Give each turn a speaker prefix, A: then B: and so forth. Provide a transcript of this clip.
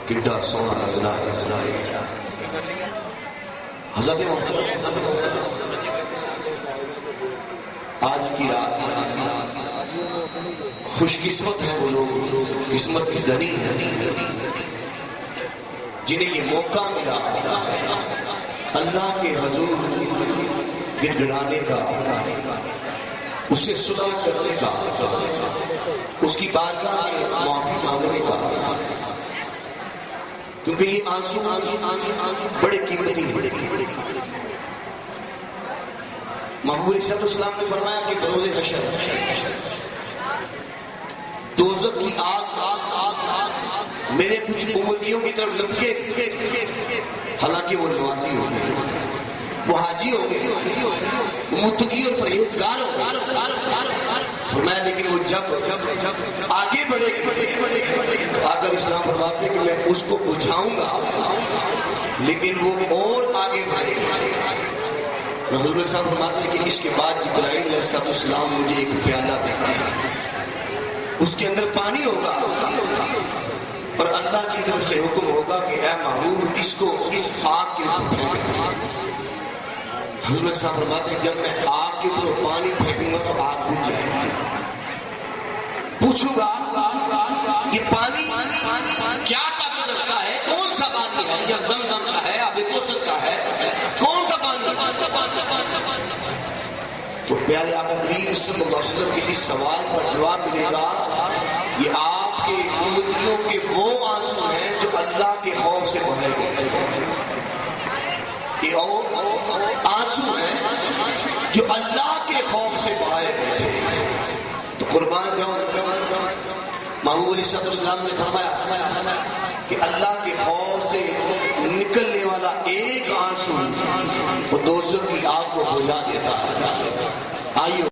A: کڈا سونا نظر حضرت محترم آج کی رات خوش قسمت ہے وہ لوگ، قسمت کی دنی ہے جنہیں یہ موقع ملا اللہ کے حضور گڑ گڑانے کا، اس سے صلح کرنے کا، اس کی بارگاہ میں معافی مانگنے کا، کیونکہ یہ آنسو بڑے قیمتی ہیں۔ محبوب علیہ السلام نے فرمایا کہ بروز حشر دوزخ کی آگ میرے کچھ امتیوں کی طرف لپکے گی، حالانکہ وہ نمازی ہو گئے، وہ حاجی ہو گئے، وہ متقی اور پرہیزگار ہو گئے، فرمایا لیکن وہ جب آگے بڑھے گی اگر اسلام فرماتے کہ میں اس کو بجھاؤں گا لیکن وہ اور آگے بڑھے گی۔ رسول اللہ صاحب فرماتے ہیں کہ اس کے بعد ابراہیم علیہ السلام مجھے ایک پیالہ دیتے ہیں، اس کے اندر پانی ہوگا اور اللہ کی طرف سے حکم ہوگا کہ اے محبوب اس کو اس آگ کے اوپر پھینک۔ حضرت صاحب فرماتے ہیں جب میں آگ کے اوپر پانی پھینکوں گا تو آگ بجھ جائے گی۔ پوچھوں گا یہ پانی کیا طاقت رکھتا ہے، کون سا پانی ہے، یا زمزم کا ہے، آب کوثر کا ہے، کون سا پانی؟ تو پیارے آقا کریم صلی اللہ علیہ وسلم کے اس سوال پر جواب ملے گا یہ آپ کے امتیوں کے وہ آنسو ہیں جو اللہ کے خوف سے بہائے گئے، یہ آنسو ہیں جو اللہ کے خوف سے بہائے گئے تھے۔ تو قربان جاؤں، محبوب علیہ السلام نے فرمایا کہ اللہ کے خوف سے نکلنے والا ایک آنسو وہ دوزخ کی آگ کو بجھا دیتا ہے۔